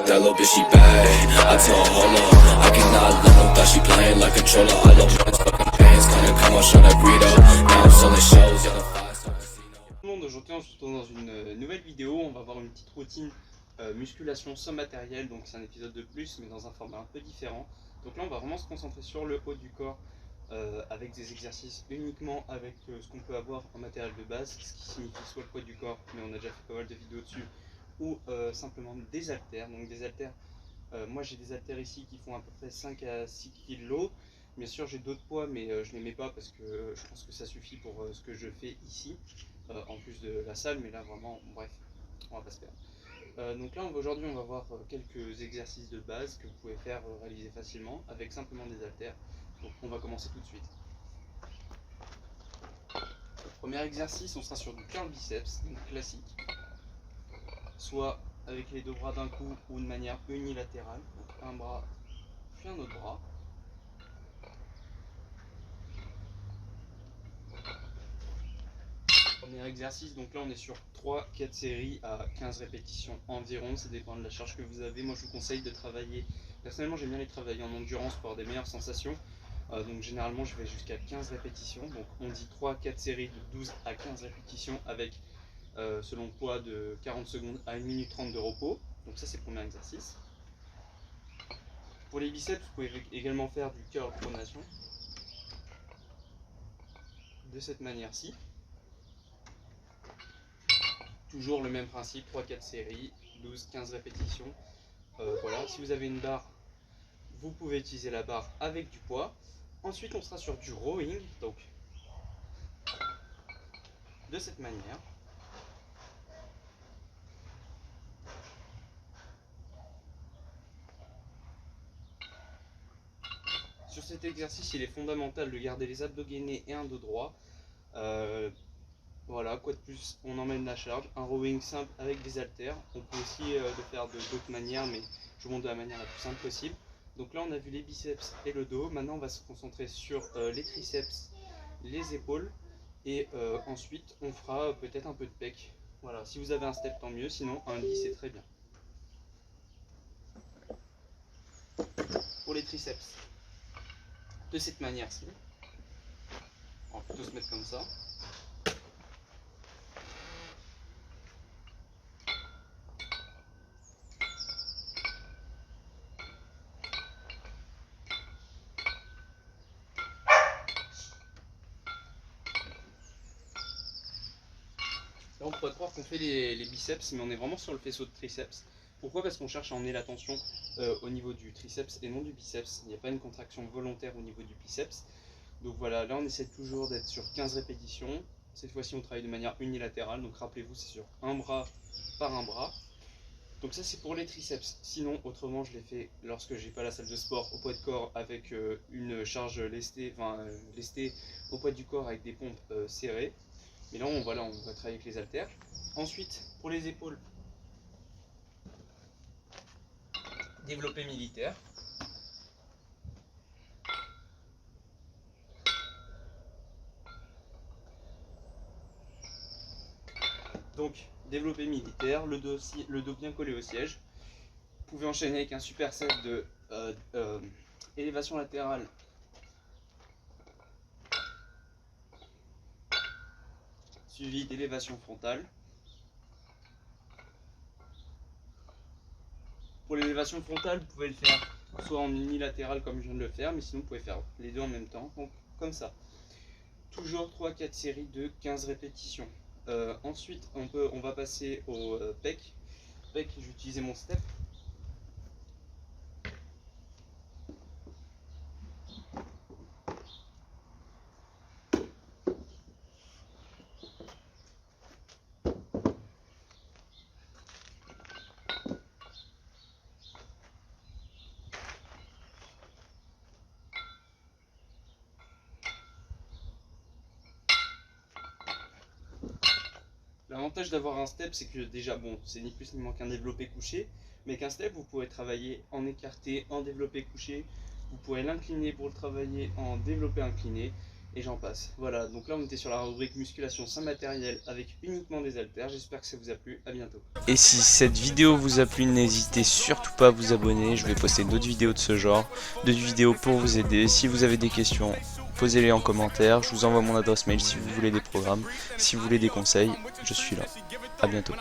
That little bitch, she bad. I tell her, hold up. I cannot let no thought she playing like controller. I love joints, fucking pants. Gonna come on, show that burrito. Now I'm selling shows. Yeah, the five-star casino. Tout le monde, aujourd'hui on se retrouve dans une nouvelle vidéo. On va voir une petite routine musculation sans matériel. Donc c'est un épisode de plus, mais dans un format un peu différent. Donc là, on va vraiment se concentrer sur le haut du corps. Avec des exercices uniquement avec ce qu'on peut avoir en matériel de base, ce qui signifie soit le poids du corps, mais on a déjà fait pas mal de vidéos dessus, ou simplement des haltères. Donc des haltères, moi j'ai des haltères ici qui font à peu près 5 à 6 kg. Bien sûr j'ai d'autres poids, mais je ne les mets pas parce que je pense que ça suffit pour ce que je fais ici, en plus de la salle, mais là vraiment, bref, on va pas se perdre. Donc là aujourd'hui on va voir quelques exercices de base que vous pouvez faire réaliser facilement avec simplement des haltères. Donc on va commencer tout de suite. Premier exercice, on sera sur du curl biceps, donc classique, soit avec les deux bras d'un coup ou de manière unilatérale, donc un bras puis un autre bras. Premier exercice, donc là on est sur 3-4 séries à 15 répétitions environ, ça dépend de la charge que vous avez. Moi je vous conseille de travailler, personnellement j'aime bien les travailler en endurance pour avoir des meilleures sensations. Donc généralement je vais jusqu'à 15 répétitions, donc on dit 3-4 séries de 12 à 15 répétitions avec selon le poids de 40 secondes à 1 minute 30 de repos. Donc ça c'est le premier exercice. Pour les biceps, vous pouvez également faire du curl pronation de cette manière-ci. Toujours le même principe, 3-4 séries, 12-15 répétitions. Voilà, si vous avez une barre, vous pouvez utiliser la barre avec du poids. Ensuite on sera sur du rowing, donc de cette manière. Sur cet exercice, il est fondamental de garder les abdos gainés et un dos droit. Voilà, quoi de plus, on emmène la charge, un rowing simple avec des haltères. On peut aussi le faire d'autres manières, mais je vous montre de la manière la plus simple possible. Donc là, on a vu les biceps et le dos. Maintenant, on va se concentrer sur les triceps, les épaules. Et ensuite, on fera peut-être un peu de pec. Voilà, si vous avez un step, tant mieux. Sinon, un lit, c'est très bien. Pour les triceps, de cette manière-ci. On va plutôt se mettre comme ça. Là, on pourrait croire qu'on fait les biceps, mais on est vraiment sur le faisceau de triceps. Pourquoi? Parce qu'on cherche à emmener la tension au niveau du triceps et non du biceps. Il n'y a pas une contraction volontaire au niveau du biceps. Donc voilà, là on essaie toujours d'être sur 15 répétitions. Cette fois-ci on travaille de manière unilatérale, donc rappelez-vous c'est sur un bras par un bras. Donc ça c'est pour les triceps. Sinon autrement je l'ai fait lorsque j'ai pas la salle de sport au poids de corps avec une charge lestée, lestée au poids du corps avec des pompes serrées. Mais là on va travailler avec les haltères. Ensuite pour les épaules, développé militaire. Donc développé militaire, le dos bien collé au siège. Vous pouvez enchaîner avec un superset de élévation latérale suivi d'élévation frontale. Pour l'élévation frontale, vous pouvez le faire soit en unilatéral comme je viens de le faire, mais sinon vous pouvez faire les deux en même temps, donc comme ça. Toujours 3-4 séries de 15 répétitions. Ensuite, on va passer au pec. Pec, je vais utiliser mon step. L'avantage d'avoir un step, c'est que déjà, bon, c'est ni plus ni moins qu'un développé couché, mais qu'un step, vous pourrez travailler en écarté, en développé couché, vous pourrez l'incliner pour le travailler en développé incliné, et j'en passe. Voilà, donc là on était sur la rubrique musculation sans matériel avec uniquement des haltères. J'espère que ça vous a plu, à bientôt. Et si cette vidéo vous a plu, n'hésitez surtout pas à vous abonner, je vais poster d'autres vidéos de ce genre, d'autres vidéos pour vous aider. Si vous avez des questions, posez-les en commentaire, je vous envoie mon adresse mail si vous voulez des programmes, si vous voulez des conseils, je suis là. À bientôt.